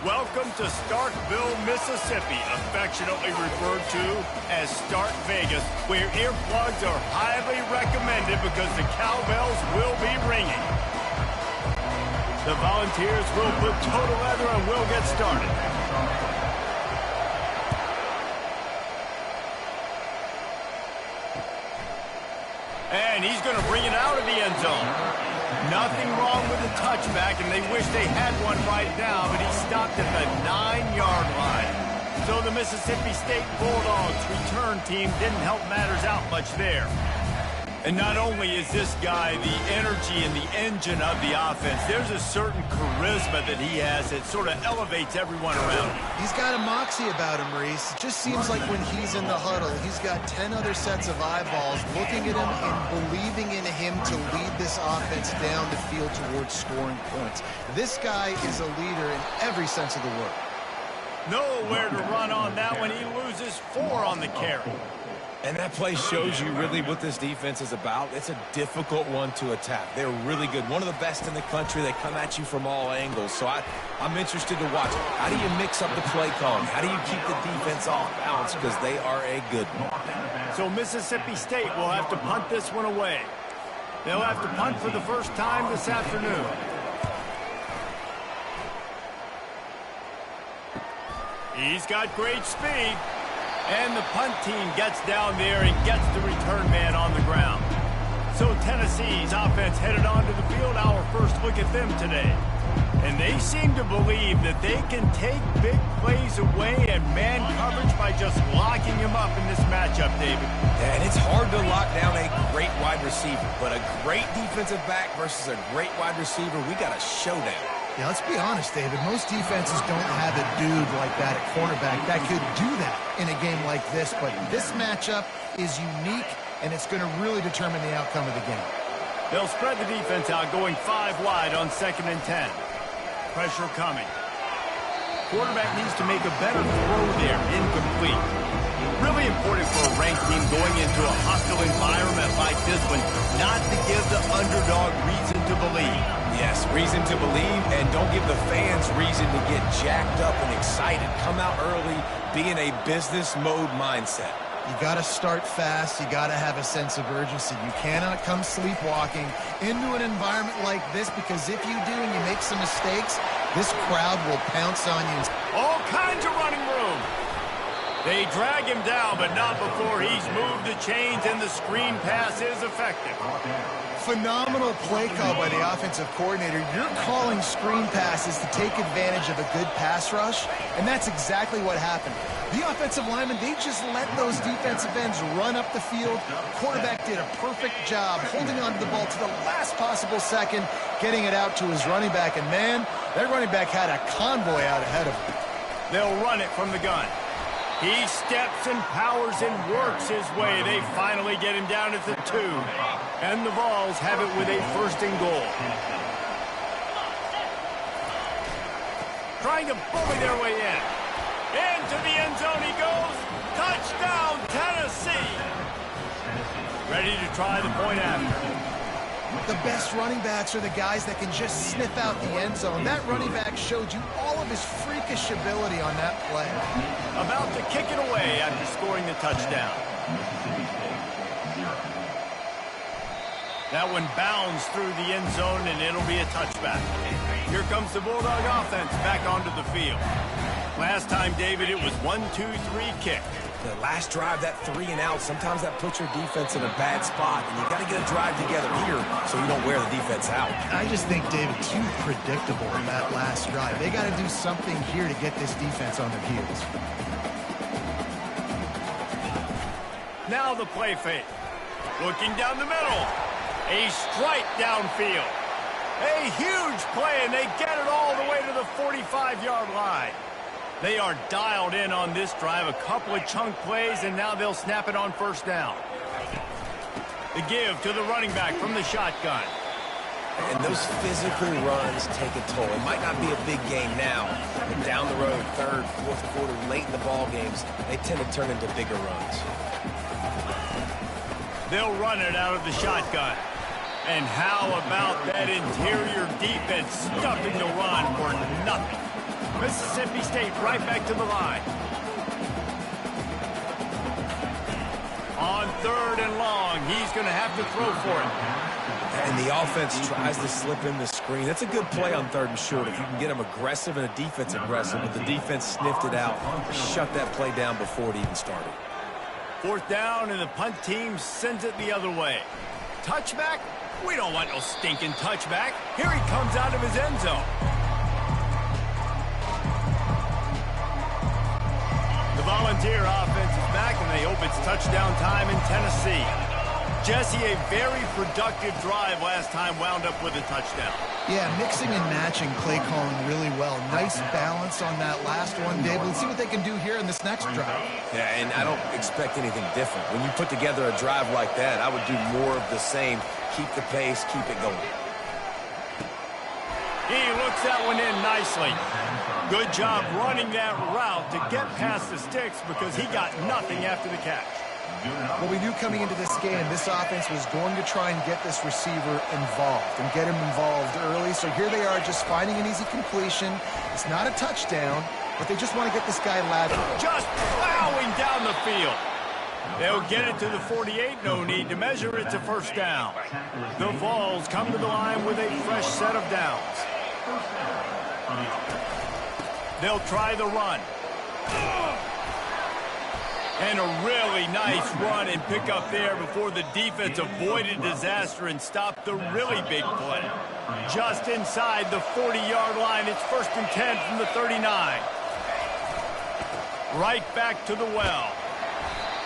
Welcome to Starkville, Mississippi, affectionately referred to as Stark Vegas, where earplugs are highly recommended because the cowbells will be ringing. The Volunteers will put total leather and we'll get started. And he's going to bring it out of the end zone. Nothing wrong with the touchback, and they wish they had one right now, but he stopped at the 9-yard line. So the Mississippi State Bulldogs return team didn't help matters out much there. And not only is this guy the energy and the engine of the offense, there's a certain charisma that he has that sort of elevates everyone around him. He's got a moxie about him, Reese. It just seems like when he's in the huddle, he's got 10 other sets of eyeballs looking at him and believing in him to lead this offense down the field towards scoring points. This guy is a leader in every sense of the word. Nowhere to run on that one. He loses 4 on the carry. And that play shows you really what this defense is about. It's a difficult one to attack. They're really good. One of the best in the country. They come at you from all angles. So I'm interested to watch. How do you mix up the play calling? How do you keep the defense off balance? Because they are a good one. So Mississippi State will have to punt this one away. They'll have to punt for the first time this afternoon. He's got great speed. And the punt team gets down there and gets the return man on the ground. So Tennessee's offense headed onto the field. Our first look at them today. And they seem to believe that they can take big plays away and man coverage by just locking him up in this matchup, David. Yeah, and it's hard to lock down a great wide receiver. But a great defensive back versus a great wide receiver, we got a showdown. Yeah, let's be honest, David. Most defenses don't have a dude like that at cornerback that could do that in a game like this. But this matchup is unique, and it's going to really determine the outcome of the game. They'll spread the defense out, going 5 wide on 2nd and 10. Pressure coming. Quarterback needs to make a better throw there. Incomplete. Really important for a ranked team going into a hostile environment like this one, not to give the underdog reason to believe. Yes, reason to believe, and don't give the fans reason to get jacked up and excited. Come out early, be in a business mode mindset. You got to start fast. You got to have a sense of urgency. You cannot come sleepwalking into an environment like this, because if you do and you make some mistakes, this crowd will pounce on you. All kinds of running room. They drag him down, but not before he's moved the chains and the screen pass is effective. Phenomenal play call by the offensive coordinator. You're calling screen passes to take advantage of a good pass rush, and that's exactly what happened. The offensive linemen, they just let those defensive ends run up the field. Quarterback did a perfect job holding onto the ball to the last possible second, getting it out to his running back, and man, that running back had a convoy out ahead of him. They'll run it from the gun. He steps and powers and works his way. They finally get him down at the 2. And the Vols have it with a 1st and goal. Trying to bully their way in. Into the end zone he goes. Touchdown, Tennessee. Ready to try the point after. The best running backs are the guys that can just sniff out the end zone. That running back showed you all of his freakish ability on that play. About to kick it away after scoring the touchdown. That one bounds through the end zone, and it'll be a touchback. Here comes the Bulldog offense back onto the field. Last time, David, it was 1-2-3 kick. The last drive, that 3 and out, sometimes that puts your defense in a bad spot, and you got to get a drive together here so you don't wear the defense out. I just think, David, too predictable in that last drive. They got to do something here to get this defense on their heels. Now the play fake. Looking down the middle. A strike downfield. A huge play, and they get it all the way to the 45-yard line. They are dialed in on this drive. A couple of chunk plays, and now they'll snap it on 1st down. The give to the running back from the shotgun. And those physical runs take a toll. It might not be a big game now, but down the road, 3rd, 4th quarter, late in the ball games, they tend to turn into bigger runs. They'll run it out of the shotgun. And how about that interior defense stuffing the run for nothing? Mississippi State right back to the line. On 3rd and long, he's going to have to throw for it. And the offense tries to slip in the screen. That's a good play on 3rd and short. If you can get them aggressive and a defense aggressive, but the defense sniffed it out, shut that play down before it even started. 4th down, and the punt team sends it the other way. Touchback? We don't want no stinking touchback. Here he comes out of his end zone. The Volunteer offense is back, and they hope it's touchdown time in Tennessee. Jesse, a very productive drive last time wound up with a touchdown. Yeah, mixing and matching play calling really well. Nice balance on that last one, Dave. Let's see what they can do here in this next drive. Yeah, and I don't expect anything different. When you put together a drive like that, I would do more of the same. Keep the pace, keep it going. He looks that one in nicely. Good job running that route to get past the sticks because he got nothing after the catch. Well, we knew coming into this game, this offense was going to try and get this receiver involved and get him involved early. So here they are just finding an easy completion. It's not a touchdown, but they just want to get this guy lateral. Just plowing down the field. They'll get it to the 48. No need to measure it to 1st down. The Vols come to the line with a fresh set of downs. They'll try the run. And a really nice run and pick up there before the defense avoided disaster and stopped the really big play. Just inside the 40-yard line, it's 1st and 10 from the 39. Right back to the well.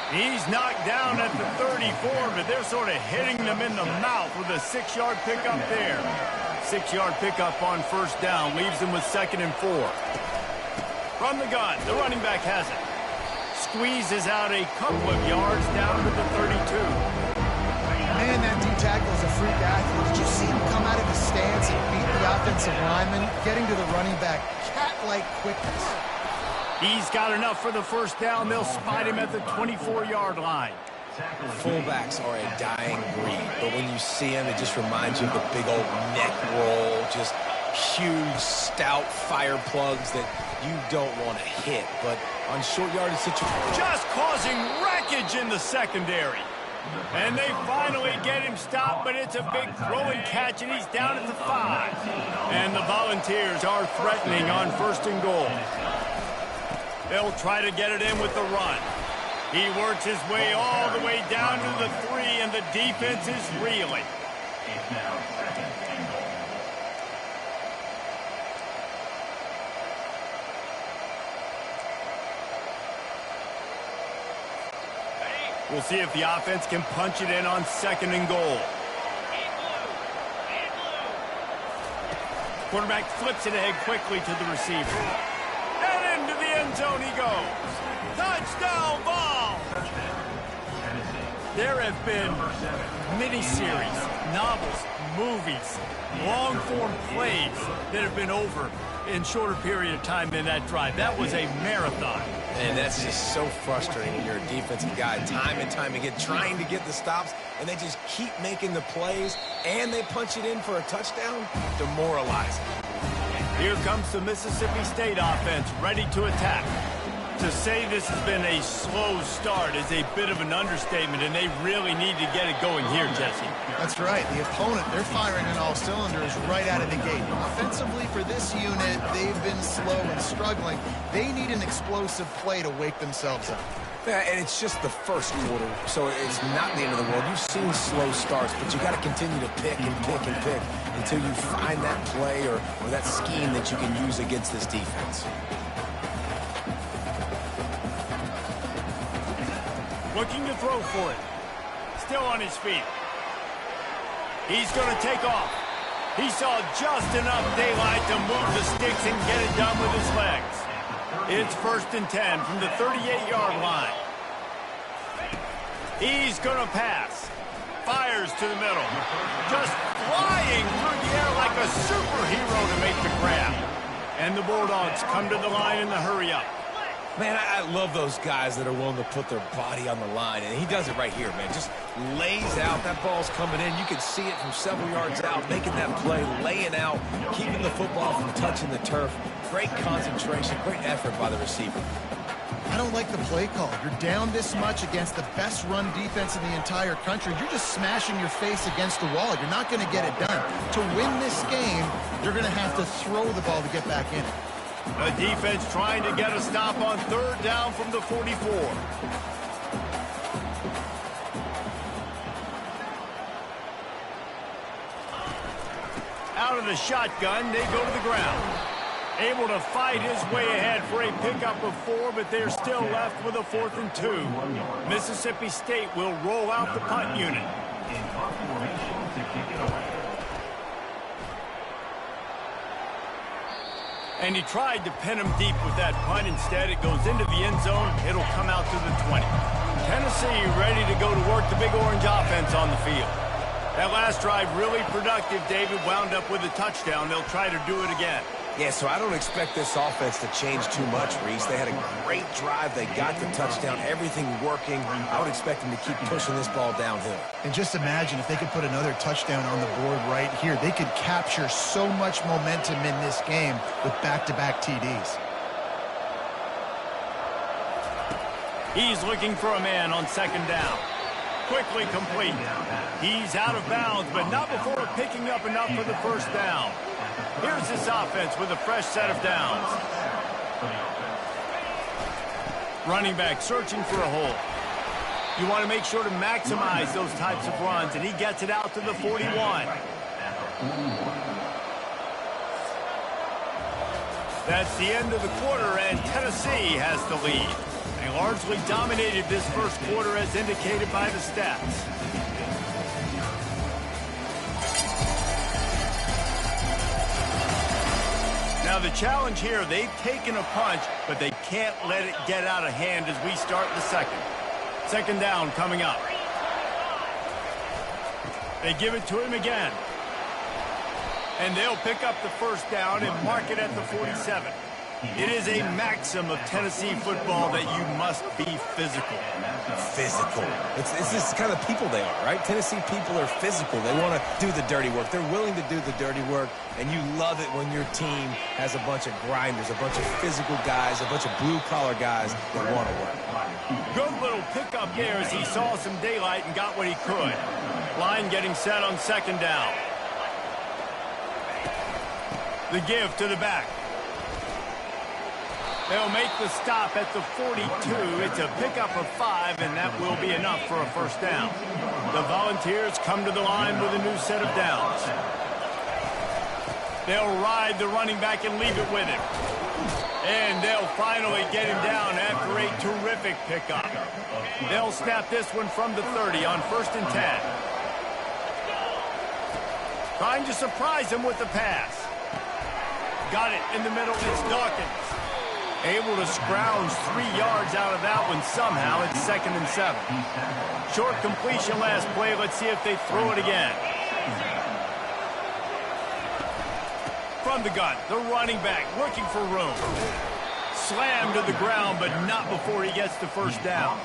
He's knocked down at the 34, but they're sort of hitting them in the mouth with a 6-yard pickup there. 6-yard pickup on 1st down leaves them with 2nd and 4. From the gun, the running back has it. Squeezes out a couple of yards down to the 32. Man, that D-tackle is a freak athlete. Did you see him come out of his stance and beat the offensive lineman, getting to the running back? Cat-like quickness. He's got enough for the 1st down. They'll spot him at the 24-yard line. Fullbacks are a dying breed, but when you see him, it just reminds you of the big old neck roll, just huge, stout fire plugs that you don't want to hit. But on short yardage situations, just causing wreckage in the secondary. And they finally get him stopped, but it's a big throw and catch, and he's down at the 5. And the Volunteers are threatening on 1st and goal. They'll try to get it in with the run. He works his way all the way down to the 3, and the defense is reeling. We'll see if the offense can punch it in on 2nd and goal. Quarterback flips it ahead quickly to the receiver. And into the end zone he goes. Touchdown, Vols! There have been miniseries, novels, movies, long-form plays that have been over in shorter period of time than that drive. That was a marathon. And that's just so frustrating when you're a defensive guy, time and time again, trying to get the stops, and they just keep making the plays, and they punch it in for a touchdown. Demoralizing. Here comes the Mississippi State offense, ready to attack. To say this has been a slow start is a bit of an understatement, and they really need to get it going here, Jesse. That's right. The opponent, they're firing on all cylinders right out of the gate. Offensively, for this unit, they've been slow and struggling. They need an explosive play to wake themselves up. Yeah, and it's just the 1st quarter, so it's not the end of the world. You've seen slow starts, but you got to continue to pick and pick and pick until you find that play or that scheme that you can use against this defense. Looking to throw for it. Still on his feet. He's going to take off. He saw just enough daylight to move the sticks and get it done with his legs. It's 1st and 10 from the 38-yard line. He's going to pass. Fires to the middle. Just flying through the air like a superhero to make the grab. And the Bulldogs come to the line in the hurry-up. Man, I love those guys that are willing to put their body on the line, and he does it right here, man. Just lays out. That ball's coming in. You can see it from several yards out, making that play, laying out, keeping the football from touching the turf. Great concentration, great effort by the receiver. I don't like the play call. You're down this much against the best run defense in the entire country. You're just smashing your face against the wall. You're not going to get it done. To win this game, you're going to have to throw the ball to get back in it. The defense trying to get a stop on third down from the 44. Out of the shotgun, they go to the ground. Able to fight his way ahead for a pickup of 4, but they're still left with a 4th and 2. Mississippi State will roll out the punt unit. And he tried to pin him deep with that punt. Instead, it goes into the end zone. It'll come out to the 20. Tennessee ready to go to work the Big Orange offense on the field. That last drive really productive. David wound up with a touchdown. They'll try to do it again. Yeah, so I don't expect this offense to change too much, Reese. They had a great drive. They got the touchdown. Everything working. I would expect them to keep pushing this ball downhill. And just imagine if they could put another touchdown on the board right here. They could capture so much momentum in this game with back-to-back TDs. He's looking for a man on second down. Quickly complete. He's out of bounds, but not before picking up enough for the first down. Here's this offense with a fresh set of downs. Running back searching for a hole. You want to make sure to maximize those types of runs, and he gets it out to the 41. That's the end of the quarter, and Tennessee has the lead. They largely dominated this first quarter as indicated by the stats. Now the challenge here, they've taken a punch, but they can't let it get out of hand as we start the second. Second down coming up. They give it to him again. And they'll pick up the first down and mark it at the 47. It is a maxim of Tennessee football that you must be physical. Physical. It's this kind of people they are, right? Tennessee people are physical. They want to do the dirty work. They're willing to do the dirty work, and you love it when your team has a bunch of grinders, a bunch of physical guys, a bunch of blue-collar guys that want to work. Good little pickup there as he saw some daylight and got what he could. Line getting set on second down. The give to the back. They'll make the stop at the 42. It's a pickup of 5, and that will be enough for a first down. The Volunteers come to the line with a new set of downs. They'll ride the running back and leave it with him. And they'll finally get him down after a terrific pickup. They'll snap this one from the 30 on 1st and 10. Trying to surprise him with the pass. Got it in the middle. It's Dawkins. Able to scrounge 3 yards out of that one somehow. It's 2nd and 7. Short completion last play. Let's see if they throw it again. From the gun, the running back looking for room. Slammed to the ground, but not before he gets the first down.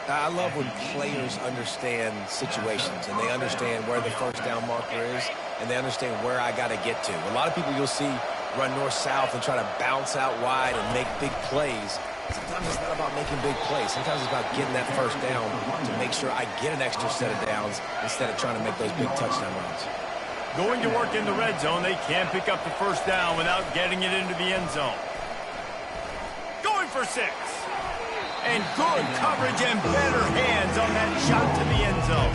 I love when players understand situations, and they understand where the first down marker is, and they understand where I got to get to. A lot of people you'll see run north-south and try to bounce out wide and make big plays. Sometimes it's not about making big plays. Sometimes it's about getting that first down to make sure I get an extra set of downs instead of trying to make those big touchdown runs. Going to work in the red zone, they can't pick up the first down without getting it into the end zone. Going for 6. And good coverage and better hands on that shot to the end zone.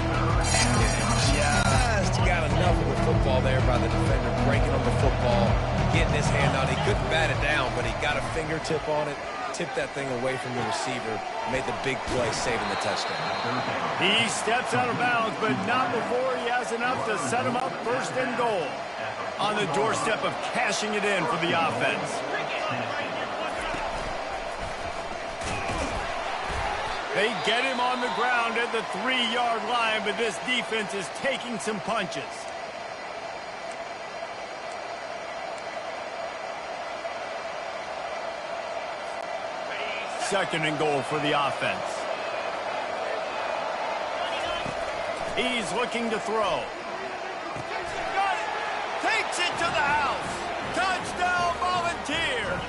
Just got enough of the football there by the defender, breaking on the football, getting his hand on it. He couldn't bat it down, but he got a fingertip on it, tipped that thing away from the receiver, made the big play, saving the touchdown. He steps out of bounds, but not before he has enough to set him up 1st and goal. On the doorstep of cashing it in for the offense. They get him on the ground at the 3-yard line, but this defense is taking some punches. 2nd and goal for the offense. He's looking to throw. Takes it to the house. Touchdown, Volunteers.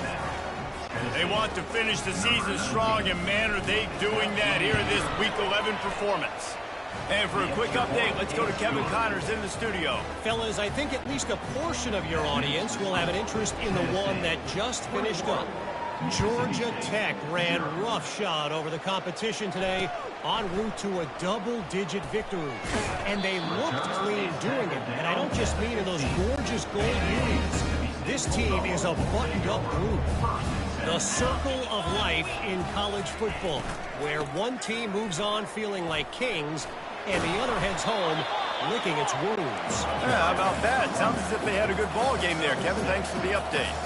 They want to finish the season strong, and man, are they doing that here in this Week 11 performance. And for a quick update, let's go to Kevin Connors in the studio. Fellas, I think at least a portion of your audience will have an interest in the one that just finished up. Georgia Tech ran roughshod over the competition today en route to a double-digit victory. And they looked clean doing it. And I don't just mean in those gorgeous gold unis. This team is a buttoned-up group. The circle of life in college football, where one team moves on feeling like kings and the other heads home licking its wounds. Yeah, how about that? Sounds as if they had a good ball game there. Kevin, thanks for the update.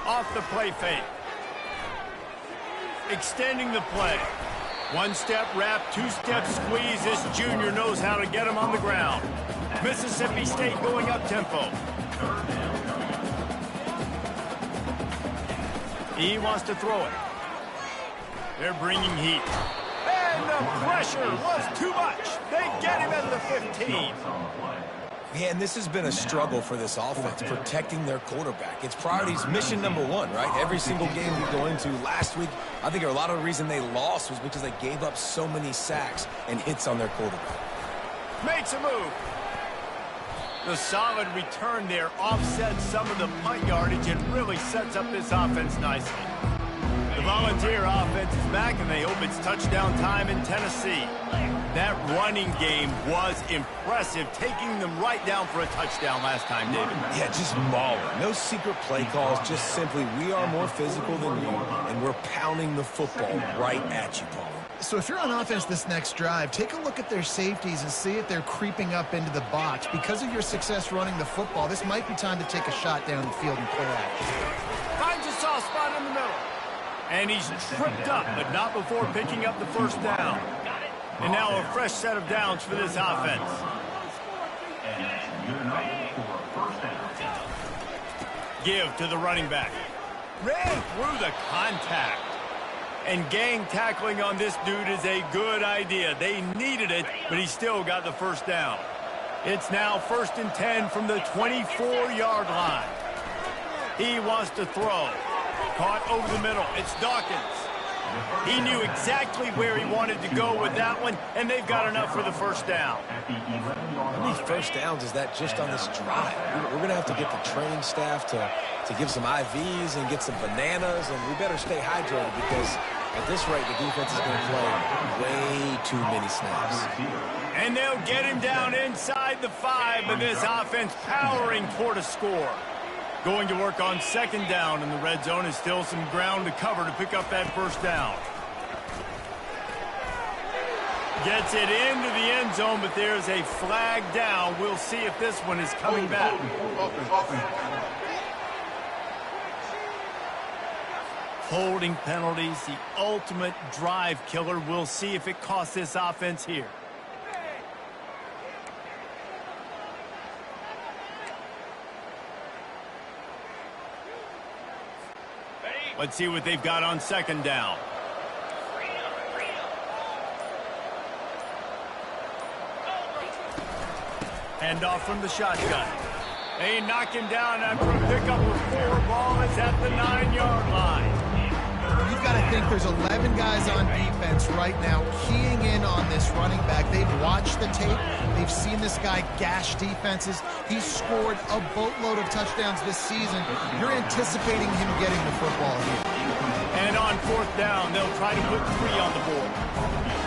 Off the play fake. Extending the play. One-step wrap, two-step squeeze. This junior knows how to get him on the ground. Mississippi State going up-tempo. He wants to throw it. They're bringing heat. And the pressure was too much. They get him at the 15. Man, this has been a struggle for this offense, protecting their quarterback. It's priorities mission number one, right? Every single game we go into. Last week, I think a lot of the reason they lost was because they gave up so many sacks and hits on their quarterback. Makes a move. The solid return there offsets some of the punt yardage and really sets up this offense nicely. The Volunteer offense is back, and they hope it's touchdown time in Tennessee. That running game was impressive, taking them right down for a touchdown last time, David. Yeah, just mauling. No secret play calls, just simply we are more physical than you, and we're pounding the football right at you, Paul. So if you're on offense this next drive, take a look at their safeties and see if they're creeping up into the box. Because of your success running the football, this might be time to take a shot down the field and play action. Finds a soft spot in the middle. And he's tripped up, but not before picking up the first down. And now a fresh set of downs for this offense. Give to the running back. Ran through the contact. And gang tackling on this dude is a good idea. They needed it, but he still got the first down. It's now 1st and 10 from the 24-yard line. He wants to throw. Caught over the middle. It's Dawkins. He knew exactly where he wanted to go with that one, and they've got enough for the first down. How many first downs is that just on this drive? We're going to have to get the training staff to give some IVs and get some bananas, and we better stay hydrated because at this rate, the defense is going to play way too many snaps. And they'll get him down inside the 5, but this offense powering toward a score. Going to work on 2nd down in the red zone is still some ground to cover to pick up that first down. Gets it into the end zone, but there's a flag down. We'll see if this one is coming back. Holding penalties, the ultimate drive killer. We'll see if it costs this offense here. Let's see what they've got on 2nd down. Hand off from the shotgun. They knock him down after a pickup of 4. Ball is at the 9-yard line. You've got to think there's 11 guys on defense right now keying in on this running back. They've watched the tape. They've seen this guy gash defenses. He's scored a boatload of touchdowns this season. You're anticipating him getting the football here. And on 4th down, they'll try to put 3 on the board.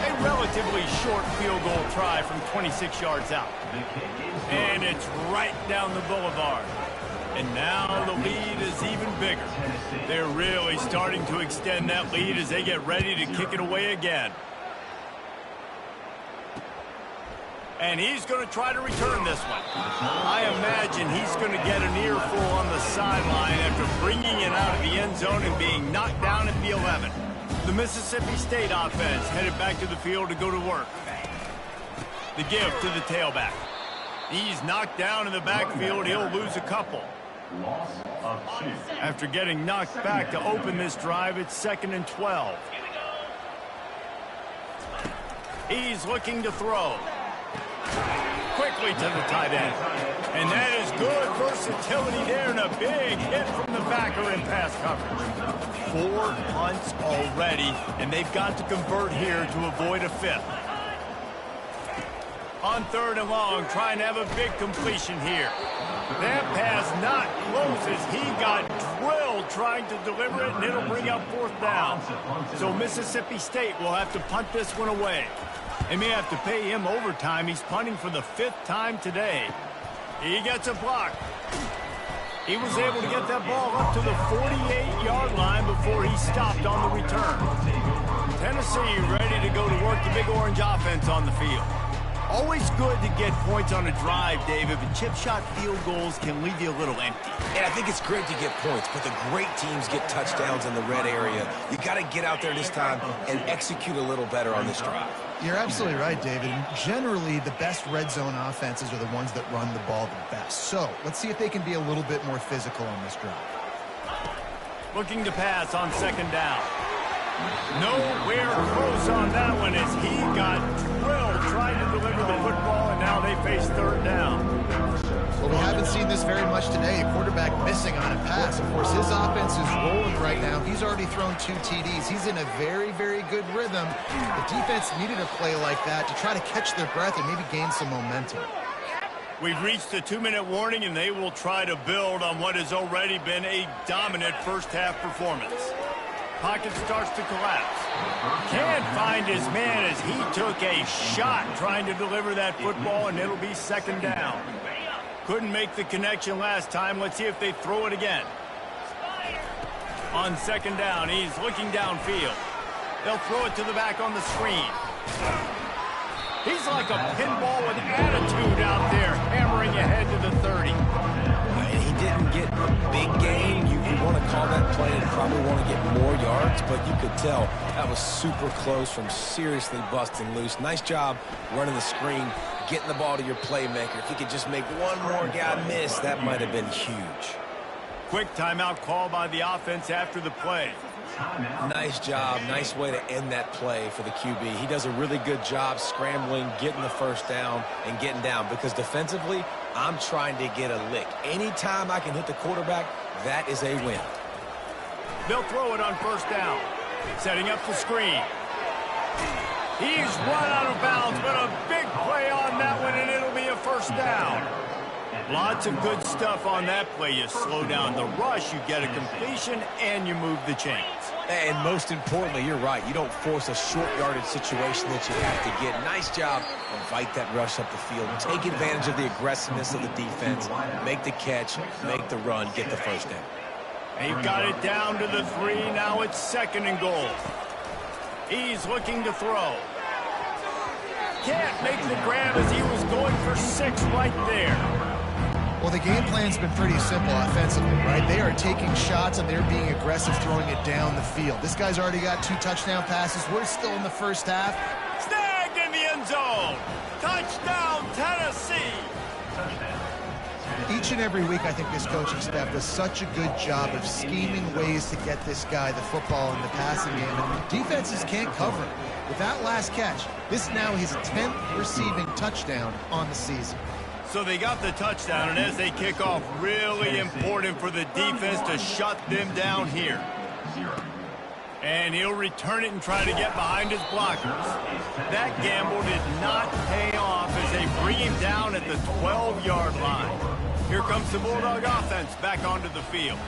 A relatively short field goal try from 26 yards out. And it's right down the boulevard. And now the lead is even bigger. They're really starting to extend that lead as they get ready to kick it away again. And he's going to try to return this one. I imagine he's going to get an earful on the sideline after bringing it out of the end zone and being knocked down at the 11. The Mississippi State offense headed back to the field to go to work. The give to the tailback. He's knocked down in the backfield. He'll lose a couple. After getting knocked back to open this drive, it's 2nd and 12. He's looking to throw. Quickly to the tight end. And that is good versatility there and a big hit from the backer in pass coverage. 4 punts already, and they've got to convert here to avoid a 5th. On 3rd and long, trying to have a big completion here. That pass not close as he got drilled trying to deliver it, and it'll bring up 4th down. So Mississippi State will have to punt this one away. They may have to pay him overtime. He's punting for the 5th time today. He gets a block. He was able to get that ball up to the 48-yard line before he stopped on the return. Tennessee ready to go to work the Big Orange offense on the field. Always good to get points on a drive, David, but chip shot field goals can leave you a little empty. And I think it's great to get points, but the great teams get touchdowns in the red area. You got to get out there this time and execute a little better on this drive. You're absolutely right, David. Generally, the best red zone offenses are the ones that run the ball the best. So let's see if they can be a little bit more physical on this drive. Looking to pass on 2nd down. Nowhere close on that one as he got drilled trying to deliver the football, and now they face 3rd down. Well, we haven't seen this very much today. A quarterback missing on a pass. Of course, his offense is rolling right now. He's already thrown 2 TDs. He's in a very, very good rhythm. The defense needed a play like that to try to catch their breath and maybe gain some momentum. We've reached the 2-minute warning, and they will try to build on what has already been a dominant first-half performance. Pocket starts to collapse. Can't find his man as he took a shot trying to deliver that football, and it'll be 2nd down. Couldn't make the connection last time. Let's see if they throw it again. On 2nd down, he's looking downfield. They'll throw it to the back on the screen. He's like a pinball with attitude out there, hammering ahead to the 30. And he didn't get a big gain. You want to call that play and probably want to get more yards, but you could tell that was super close from seriously busting loose. Nice job running the screen, getting the ball to your playmaker. If he could just make one more guy miss, that might have been huge. Quick timeout call by the offense after the play. Nice job. Nice way to end that play for the QB. He does a really good job scrambling, getting the 1st down, and getting down. Because defensively, I'm trying to get a lick. Anytime I can hit the quarterback, that is a win. They'll throw it on 1st down. Setting up the screen. He's run out of bounds, but a big play on that one, and it'll be a 1st down. Lots of good stuff on that play. You slow down the rush, you get a completion, and you move the chains. And most importantly, you're right. You don't force a short yardage situation that you have to get. Nice job. Invite that rush up the field. Take advantage of the aggressiveness of the defense. Make the catch, make the run, get the 1st down. They've got it down to the 3. Now it's 2nd and goal. He's looking to throw. Can't make the grab as he was going for 6 right there. Well, the game plan's been pretty simple offensively, right? They are taking shots, and they're being aggressive, throwing it down the field. This guy's already got 2 touchdown passes. We're still in the 1st half. Snagged in the end zone. Touchdown, Tennessee. Each and every week, I think this coaching staff does such a good job of scheming ways to get this guy the football in the passing game, and defenses can't cover him. With that last catch, this now his 10th receiving touchdown on the season. So they got the touchdown, and as they kick off, really important for the defense to shut them down here. And he'll return it and try to get behind his blockers. That gamble did not pay off as they bring him down at the 12-yard line. Here comes the Bulldog offense back onto the field.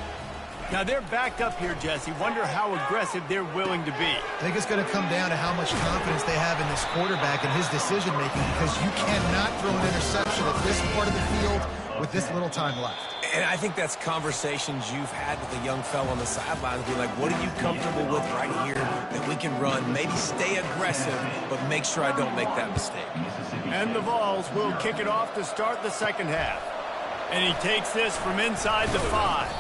Now they're backed up here, Jesse. Wonder how aggressive they're willing to be. I think it's going to come down to how much confidence they have in this quarterback and his decision-making, because you cannot throw an interception at this part of the field with this little time left. And I think that's conversations you've had with a young fella on the sidelines. Be like, what are you comfortable with right here that we can run? Maybe stay aggressive, but make sure I don't make that mistake. And the Vols will kick it off to start the 2nd half. And he takes this from inside the 5.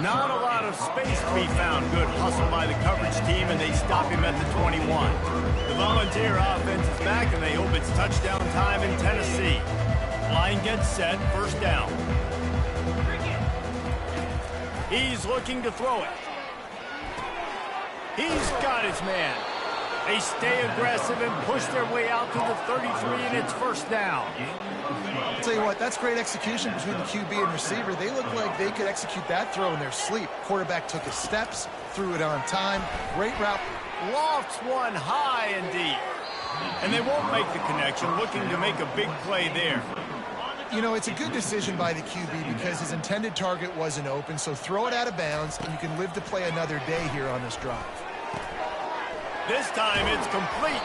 Not a lot of space to be found. Good hustle by the coverage team, and they stop him at the 21. The Volunteer offense is back, and they hope it's touchdown time in Tennessee. Line gets set, 1st down. He's looking to throw it. He's got his man. They stay aggressive and push their way out to the 33, and it's first down. I'll tell you what, that's great execution between the QB and receiver. They look like they could execute that throw in their sleep. Quarterback took his steps, threw it on time. Great route. Lofts one high and deep. And they won't make the connection, looking to make a big play there. You know, it's a good decision by the QB because his intended target wasn't open, so throw it out of bounds, and you can live to play another day here on this drive. This time it's complete.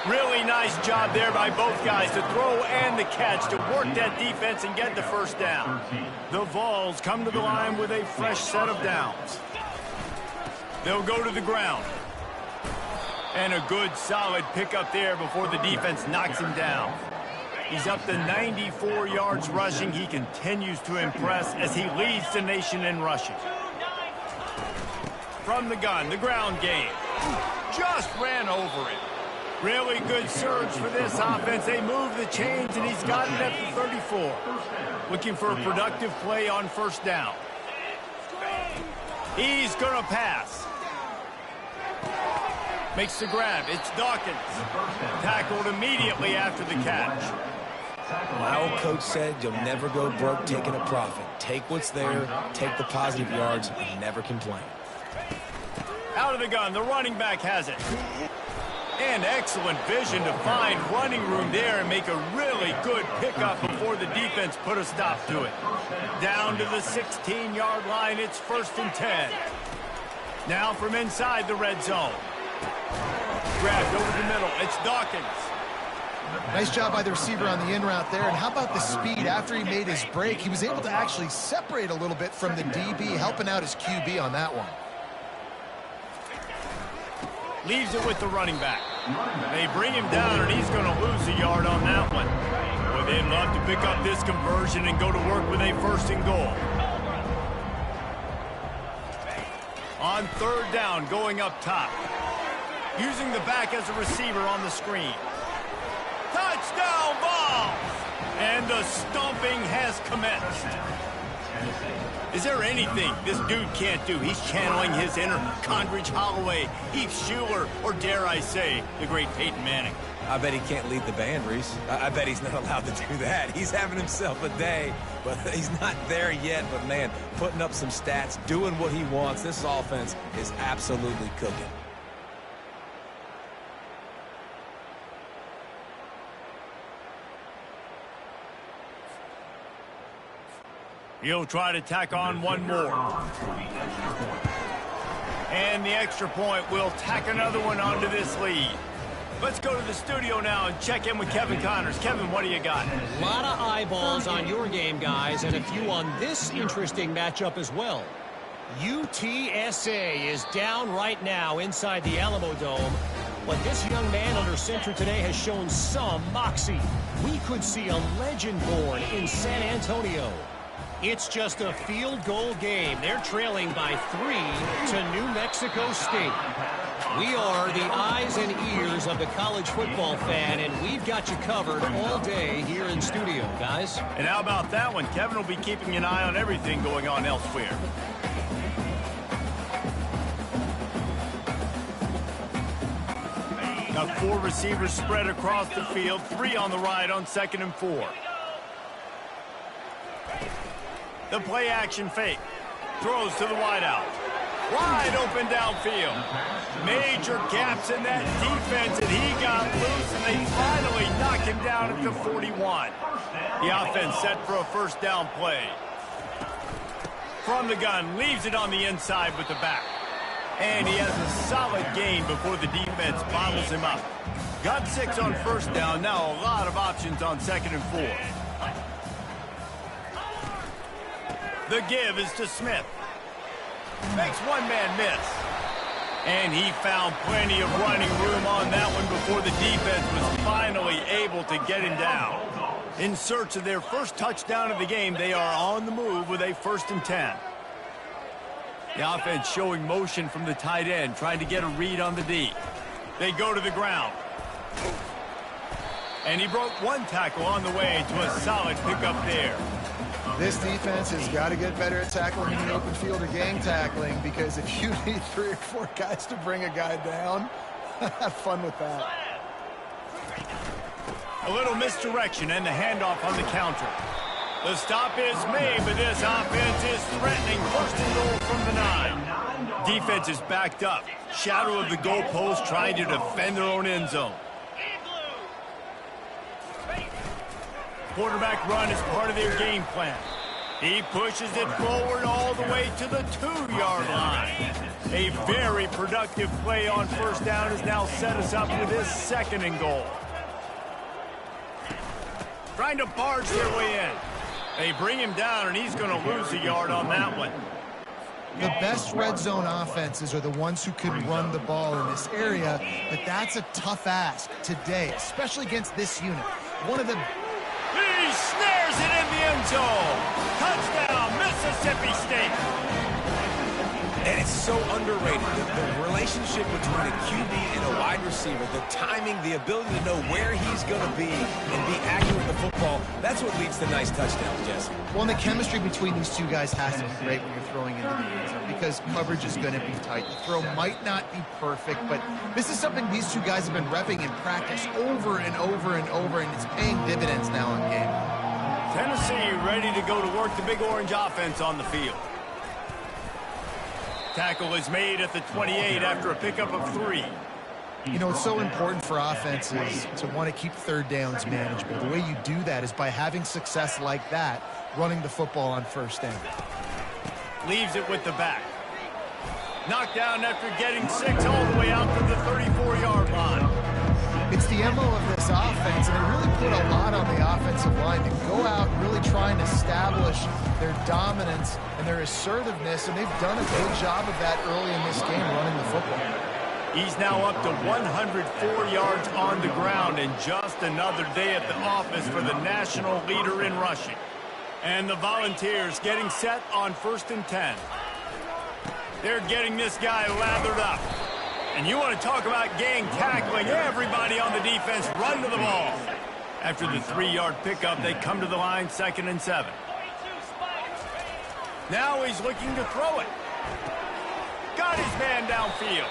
Really nice job there by both guys to throw and the catch to work that defense and get the first down. The Vols come to the line with a fresh set of downs. They'll go to the ground. And a good solid pickup there before the defense knocks him down. He's up to 94 yards rushing. He continues to impress as he leads the nation in rushing. From the gun, the ground game. Just ran over it. Really good surge for this offense. They move the chains, and he's got it at the 34. Looking for a productive play on first down. He's going to pass. Makes the grab. It's Dawkins. Tackled immediately after the catch. My old coach said you'll never go broke taking a profit. Take what's there, take the positive yards, and never complain. Out of the gun, the running back has it. And excellent vision to find running room there and make a really good pickup before the defense put a stop to it. Down to the 16-yard line, it's 1st and 10. Now from inside the red zone. Grabbed over the middle, it's Dawkins. Nice job by the receiver on the in route there. And how about the speed? After he made his break, he was able to actually separate a little bit from the DB, helping out his QB on that one. Leaves it with the running back. They bring him down, and he's going to lose a yard on that one. Boy, they'd love to pick up this conversion and go to work with a 1st and goal. On 3rd down, going up top. Using the back as a receiver on the screen. Touchdown, Vols! And the stomping has commenced. Is there anything this dude can't do? He's channeling his inner Condridge Holloway, Heath Schuler, or dare I say, the great Peyton Manning. I bet he can't lead the band, Reese. I bet he's not allowed to do that. He's having himself a day, but he's not there yet. But, man, putting up some stats, doing what he wants. This offense is absolutely cooking. He'll try to tack on one more. And the extra point will tack another one onto this lead. Let's go to the studio now and check in with Kevin Connors. Kevin, what do you got? A lot of eyeballs on your game, guys, and a few on this interesting matchup as well. UTSA is down right now inside the Alamo Dome, but this young man under center today has shown some moxie. We could see a legend born in San Antonio. It's just a field goal game. They're trailing by 3 to New Mexico State. We are the eyes and ears of the college football fan, and we've got you covered all day here in studio, guys. And how about that one? Kevin will be keeping an eye on everything going on elsewhere. Now 4 receivers spread across the field, 3 on the right on 2nd and 4. The play action fake. Throws to the wideout. Wide open downfield. Major gaps in that defense, and he got loose, and they finally knock him down at the 41. The offense set for a 1st down play. From the gun, leaves it on the inside with the back. And he has a solid gain before the defense bottles him up. Got 6 on 1st down, now a lot of options on 2nd and 4. The give is to Smith. Makes one man miss. And he found plenty of running room on that one before the defense was finally able to get him down. In search of their first touchdown of the game, they are on the move with a 1st and 10. The offense showing motion from the tight end, trying to get a read on the D. They go to the ground. And he broke one tackle on the way to a solid pickup there. This defense has got to get better at tackling in the open field or gang tackling, because if you need 3 or 4 guys to bring a guy down, have fun with that. A little misdirection and the handoff on the counter. The stop is made, but this offense is threatening. First and goal from the 9. Defense is backed up. Shadow of the goalpost, trying to defend their own end zone. Quarterback run is part of their game plan. He pushes it forward all the way to the 2-yard line. A very productive play on first down has now set us up with this 2nd and goal. Trying to barge their way in. They bring him down, and he's going to lose a yard on that one. The best red zone offenses are the ones who can run the ball in this area, but that's a tough ask today, especially against this unit. One of the... He snares it in the end zone. Touchdown, Mississippi State. And it's so underrated. The relationship between a QB and a wide receiver, the timing, the ability to know where he's going to be and be accurate with the football, that's what leads to nice touchdowns, Jesse. Well, and the chemistry between these two guys has to be great when you're throwing into the end zone, because coverage is going to be tight. The throw might not be perfect, but this is something these two guys have been repping in practice over and over and over, and it's paying dividends now in game. Tennessee ready to go to work the Big Orange offense on the field. Tackle is made at the 28 after a pickup of 3. You know, it's so important for offenses to want to keep 3rd downs manageable. The way you do that is by having success like that, running the football on first down. Leaves it with the back. Knocked down after getting 6 all the way out to the 34-yard line. It's the MO of this offense, and they really put a lot on the offensive line to go out and really try and establish their dominance and their assertiveness, and they've done a good job of that early in this game running the football. He's now up to 104 yards on the ground, and just another day at the office for the national leader in rushing. And the Volunteers getting set on 1st and 10. They're getting this guy lathered up. And you want to talk about gang tackling, everybody on the defense run to the ball. After the 3-yard pickup, they come to the line, 2nd and 7. Now he's looking to throw it. Got his man downfield.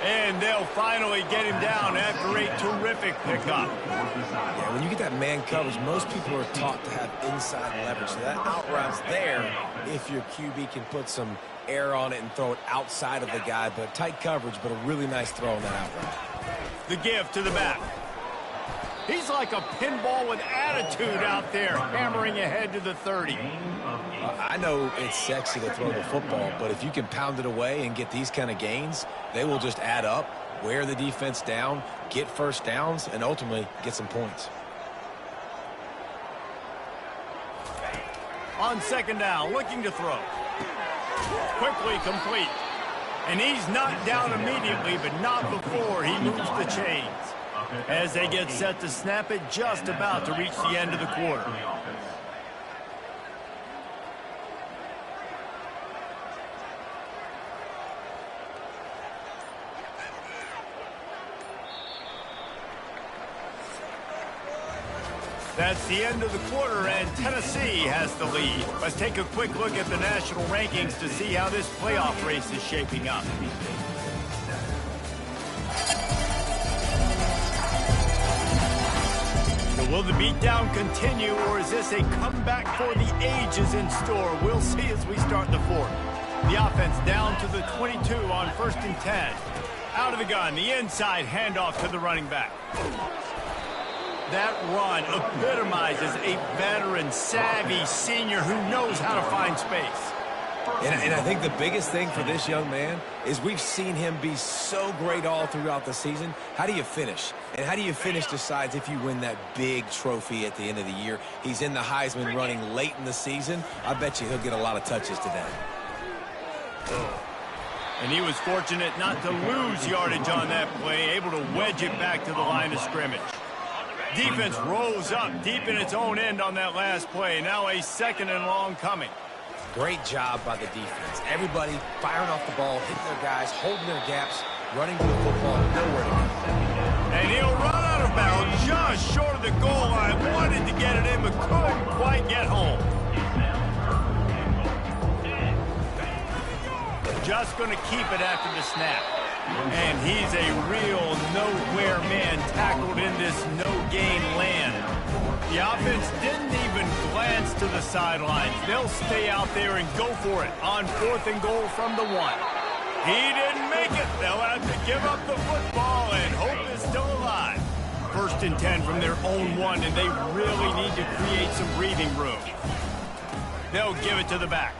And they'll finally get him down after a terrific pickup. Yeah, when you get that man coverage, most people are taught to have inside leverage. So that out route's there if your QB can put some air on it and throw it outside of the guy. But tight coverage, but a really nice throw on that out route. The give to the back. He's like a pinball with attitude out there, hammering ahead to the 30. I know it's sexy to throw the football, but if you can pound it away and get these kind of gains, they will just add up, wear the defense down, get first downs, and ultimately get some points. On 2nd down, looking to throw. Quickly complete. And he's knocked down immediately, but not before he moves the chains. As they get set to snap it, just about to reach the end of the quarter. That's the end of the quarter, and Tennessee has the lead. Let's take a quick look at the national rankings to see how this playoff race is shaping up. Will the beatdown continue, or is this a comeback for the ages in store? We'll see as we start the 4th. The offense down to the 22 on 1st and 10. Out of the gun, the inside handoff to the running back. That run epitomizes a veteran, savvy senior who knows how to find space. And I think the biggest thing for this young man is we've seen him be so great all throughout the season. How do you finish? And how do you finish decides if you win that big trophy at the end of the year. He's in the Heisman running late in the season. I bet you he'll get a lot of touches today. And he was fortunate not to lose yardage on that play, able to wedge it back to the line of scrimmage. Defense rolls up deep in its own end on that last play. Now a 2nd and long coming. Great job by the defense. Everybody firing off the ball, hitting their guys, holding their gaps, running to the football, nowhere to go. And he'll run out of bounds just short of the goal line. Wanted to get it in, but couldn't quite get home. Just going to keep it after the snap. And he's a real nowhere man tackled in this no-gain land. The offense didn't even glance to the sidelines. They'll stay out there and go for it on 4th and goal from the 1. He didn't make it. They'll have to give up the football, and hope is still alive. 1st and 10 from their own 1, and they really need to create some breathing room. They'll give it to the back.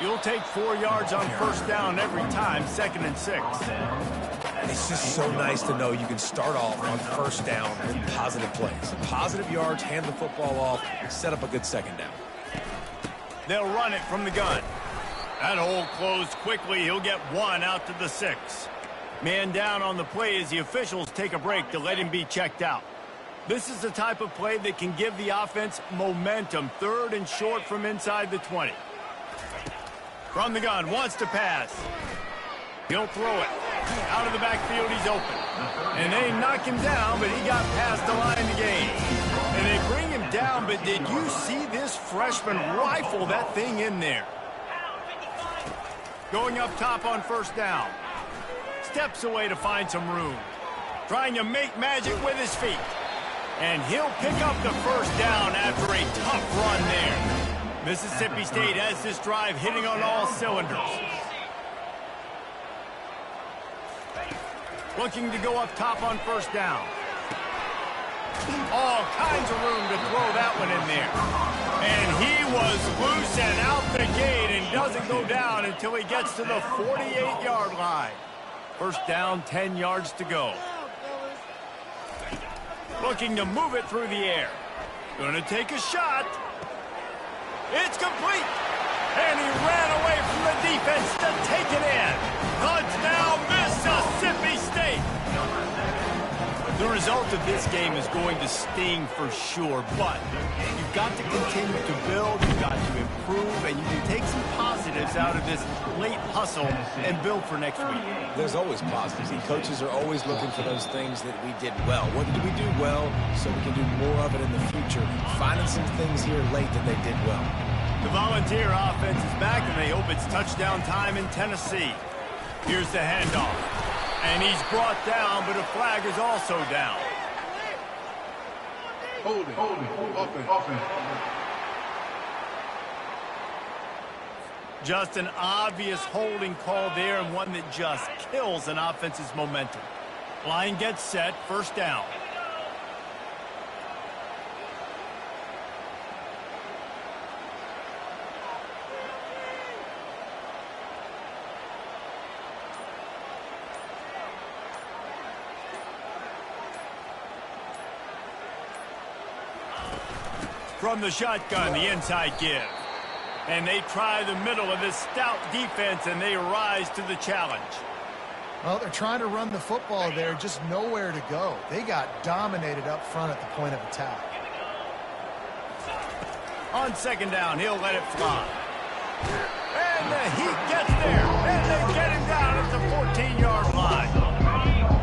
You'll take 4 yards on 1st down every time, 2nd and 6. It's just so nice to know you can start off on 1st down with positive plays. Positive yards, hand the football off, and set up a good 2nd down. They'll run it from the gun. That hole closed quickly. He'll get 1 out to the 6. Man down on the play as the officials take a break to let him be checked out. This is the type of play that can give the offense momentum. 3rd and short from inside the 20. From the gun, wants to pass. He'll throw it. Out of the backfield, he's open. And they knock him down, but he got past the line to gain. And they bring him down, but did you see this freshman rifle that thing in there? Going up top on 1st down. Steps away to find some room. Trying to make magic with his feet. And he'll pick up the 1st down after a tough run there. Mississippi State has this drive hitting on all cylinders. Looking to go up top on 1st down. All kinds of room to throw that one in there. And he was loose and out the gate and doesn't go down until he gets to the 48-yard line. 1st down, 10 yards to go. Looking to move it through the air. Gonna take a shot. It's complete. And he ran away from the defense to take it in. Touchdown, Mississippi State. The result of this game is going to sting for sure, but you've got to continue to build, you've got to improve, and you can take some positives out of this late hustle and build for next week. There's always positives, and coaches are always looking for those things that we did well. What did we do well so we can do more of it in the future? Finding some things here late that they did well. The Volunteer offense is back, and they hope it's touchdown time in Tennessee. Here's the handoff. And he's brought down, but a flag is also down. Hold it, open. Just an obvious holding call there, and one that just kills an offense's momentum. Line gets set, 1st down. From the shotgun, the inside give. And they try the middle of this stout defense, and they rise to the challenge. Well, they're trying to run the football there, just nowhere to go. They got dominated up front at the point of attack. On 2nd down, he'll let it fly. And he gets there, and they get him down at the 14-yard line.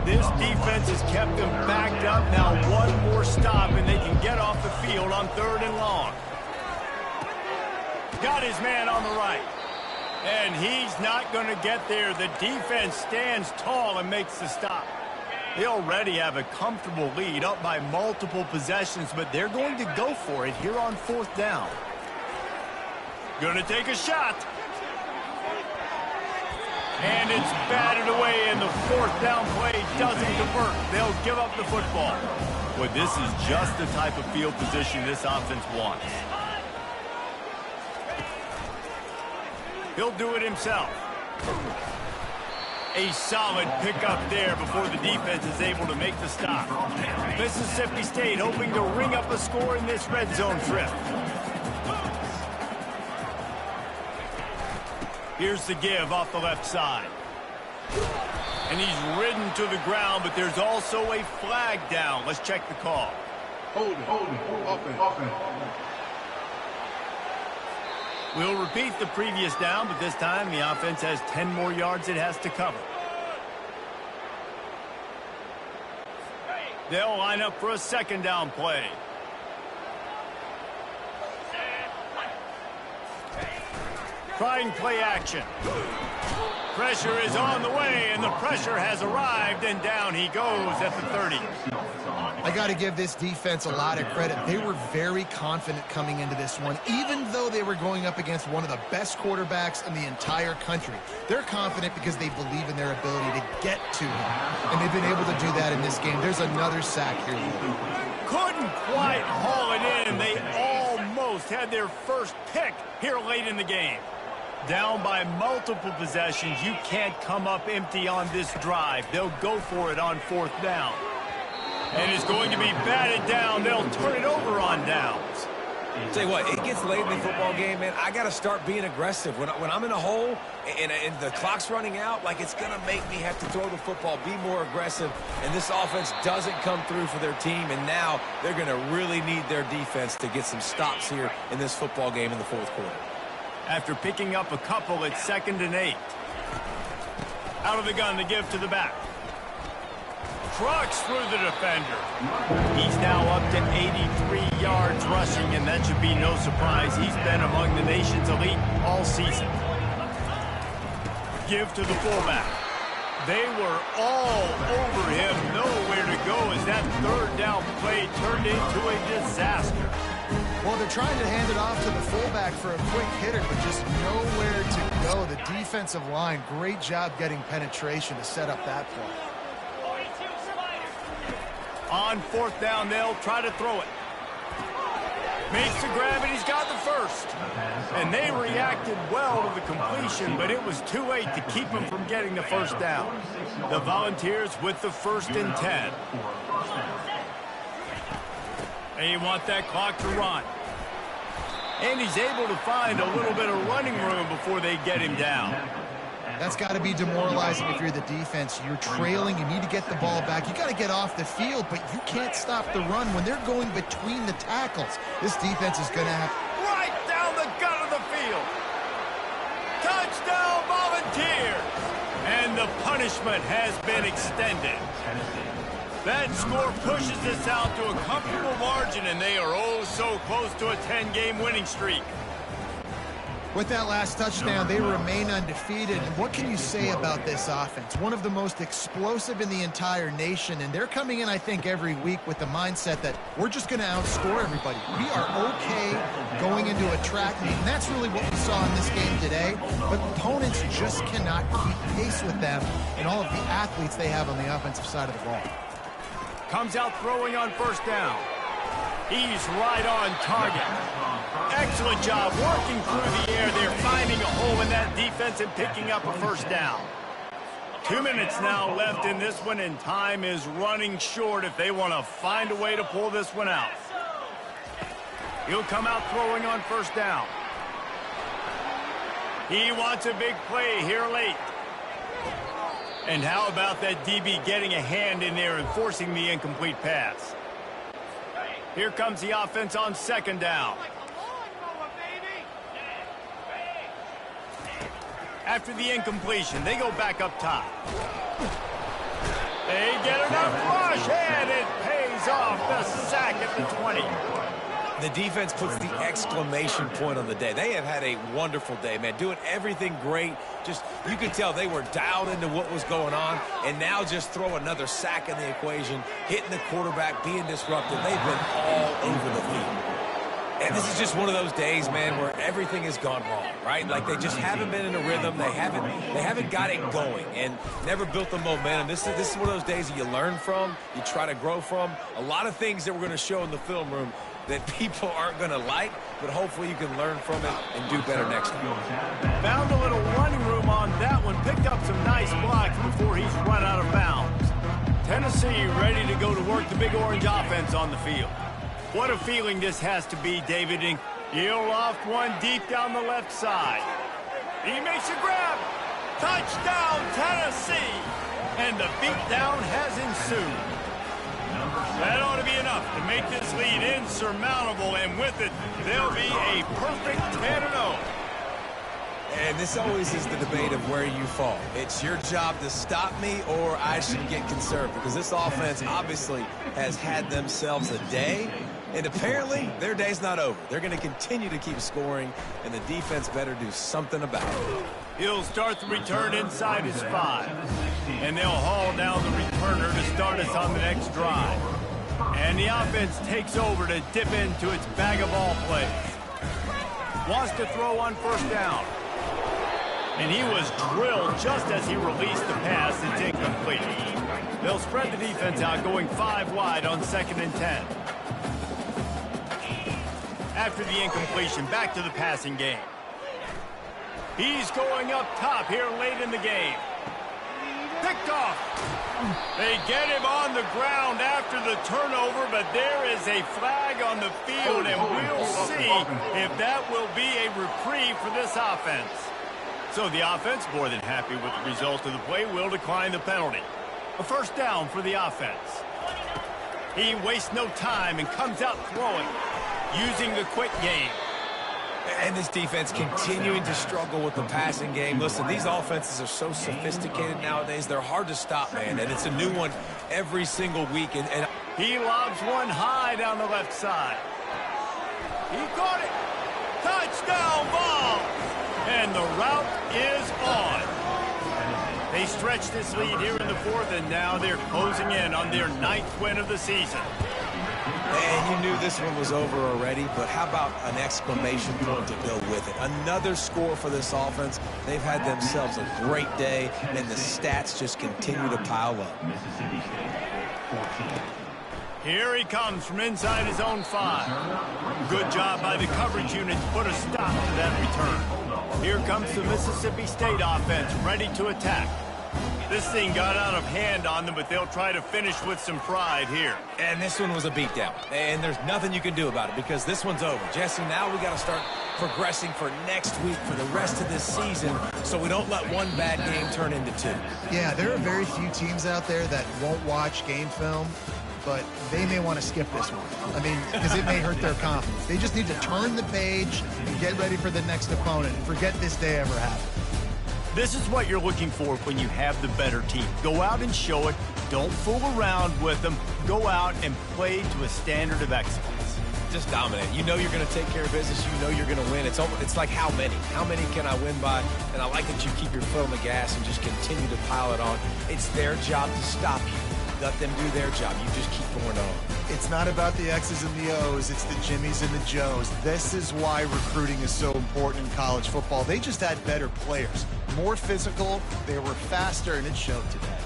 This defense has kept them backed up. Now 1 more stop, and they can get off the field on 3rd and long. Got his man on the right. And he's not going to get there. The defense stands tall and makes the stop. They already have a comfortable lead, up by multiple possessions, but they're going to go for it here on 4th down. Going to take a shot. And it's batted away, and the 4th down play doesn't convert. They'll give up the football. But this is just the type of field position this offense wants. He'll do it himself. A solid pickup there before the defense is able to make the stop. Mississippi State hoping to ring up a score in this red zone trip. Here's the give off the left side. And he's ridden to the ground, but there's also a flag down. Let's check the call. Hold it, offense. We'll repeat the previous down, but this time the offense has 10 more yards it has to cover. They'll line up for a second down play. Trying play action. Pressure is on the way, and the pressure has arrived, and down he goes at the 30. I got to give this defense a lot of credit. They were very confident coming into this one, even though they were going up against one of the best quarterbacks in the entire country. They're confident because they believe in their ability to get to him, and they've been able to do that in this game. There's another sack here. Couldn't quite haul it in. They almost had their first pick here late in the game. Down by multiple possessions, you can't come up empty on this drive. They'll go for it on 4th down. And it's going to be batted down. They'll turn it over on downs. Tell you what, it gets late in the football game, man. I got to start being aggressive. When I'm in a hole and the clock's running out, like, it's going to make me have to throw the football, be more aggressive. And this offense doesn't come through for their team, and now they're going to really need their defense to get some stops here in this football game in the 4th quarter. After picking up a couple at 2nd and 8. Out of the gun to give to the back. Trucks through the defender. He's now up to 83 yards rushing, and that should be no surprise. He's been among the nation's elite all season. Give to the fullback. They were all over him. Nowhere to go as that 3rd down play turned into a disaster. Well, they're trying to hand it off to the fullback for a quick hitter, but just nowhere to go. The defensive line, great job getting penetration to set up that play. On 4th down, they'll try to throw it. Makes the grab, and he's got the first. And they reacted well to the completion, but it was too late to keep him from getting the first down. The Volunteers with the 1st and 10. They want that clock to run. And he's able to find a little bit of running room before they get him down. That's got to be demoralizing if you're the defense. You're trailing. You need to get the ball back. You got to get off the field, but you can't stop the run when they're going between the tackles. This defense is going to have... Right down the gut of the field. Touchdown, Volunteers. And the punishment has been extended. That score pushes us out to a comfortable margin, and they are oh so close to a 10-game winning streak. With that last touchdown, they remain undefeated. And what can you say about this offense? One of the most explosive in the entire nation, and they're coming in, I think, every week with the mindset that we're just going to outscore everybody. We are okay going into a track meet, and that's really what we saw in this game today. But opponents just cannot keep pace with them and all of the athletes they have on the offensive side of the ball. Comes out throwing on 1st down. He's right on target. Excellent job working through the air. They're finding a hole in that defense and picking up a 1st down. 2 minutes now left in this one, and time is running short if they want to find a way to pull this one out. He'll come out throwing on 1st down. He wants a big play here late. And how about that DB getting a hand in there and forcing the incomplete pass? Here comes the offense on 2nd down. After the incompletion, they go back up top. They get enough rush, and it pays off. The sack at the 20. The defense puts the exclamation point on the day. They have had a wonderful day, man, doing everything great. Just, you could tell they were dialed into what was going on, and now just throw another sack in the equation, hitting the quarterback, being disruptive. They've been all over the field. And this is just one of those days, man, where everything has gone wrong, right? Like, they just haven't been in a rhythm. They haven't got it going and never built the momentum. This is one of those days that you learn from, you try to grow from. A lot of things that we're going to show in the film room that people aren't going to like, but hopefully you can learn from it and do better next time. Found a little running room on that one. Picked up some nice blocks before he's run out of bounds. Tennessee ready to go to work the Big Orange offense on the field. What a feeling this has to be, David. And he'll loft one deep down the left side. He makes a grab. Touchdown, Tennessee. And the beatdown has ensued. That ought to be enough to make this lead insurmountable, and with it, they'll be a perfect 10-0. And this always is the debate of where you fall. It's your job to stop me, or I should get conservative, because this offense obviously has had themselves a day, and apparently their day's not over. They're going to continue to keep scoring, and the defense better do something about it. He'll start the return inside his 5. And they'll haul down the returner to start us on the next drive. And the offense takes over to dip into its bag of ball plays. Wants to throw on first down. And he was drilled just as he released the pass. It's incomplete. They'll spread the defense out, going 5 wide on 2nd and 10. After the incompletion, back to the passing game. He's going up top here late in the game. Picked off. They get him on the ground after the turnover, but there is a flag on the field, and we'll see if that will be a reprieve for this offense. So the offense, more than happy with the result of the play, will decline the penalty. A first down for the offense. He wastes no time and comes out throwing, using the quick game. And this defense continuing to struggle with the passing game. Listen, these offenses are so sophisticated nowadays. They're hard to stop, man. And it's a new one every single week. And he lobs one high down the left side. He caught it. Touchdown, Vols! And the route is on. They stretch this lead here in the 4th, and now they're closing in on their 9th win of the season. And you knew this one was over already, but how about an exclamation point to go with it? Another score for this offense. They've had themselves a great day, and the stats just continue to pile up. Here he comes from inside his own 5. Good job by the coverage unit to put a stop to that return. Here comes the Mississippi State offense, ready to attack. This thing got out of hand on them, but they'll try to finish with some pride here. And this one was a beatdown. And there's nothing you can do about it because this one's over. Jesse, now we got to start progressing for next week, for the rest of this season, so we don't let one bad game turn into 2. Yeah, there are very few teams out there that won't watch game film, but they may want to skip this one. I mean, because it may hurt their confidence. They just need to turn the page and get ready for the next opponent and forget this day ever happened. This is what you're looking for when you have the better team. Go out and show it. Don't fool around with them. Go out and play to a standard of excellence. Just dominate. You know you're going to take care of business. You know you're going to win. It's like how many? How many can I win by? And I like that you keep your foot on the gas and just continue to pile it on. It's their job to stop you. Let them do their job. You just keep going on. It's not about the X's and the O's. It's the Jimmies and the Joes. This is why recruiting is so important in college football. They just had better players, more physical, they were faster, and it showed today.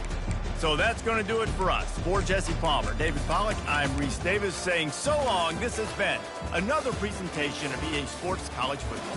So that's going to do it for us. For Jesse Palmer, David Pollack, I'm Reese Davis saying so long. This has been another presentation of EA Sports College Football.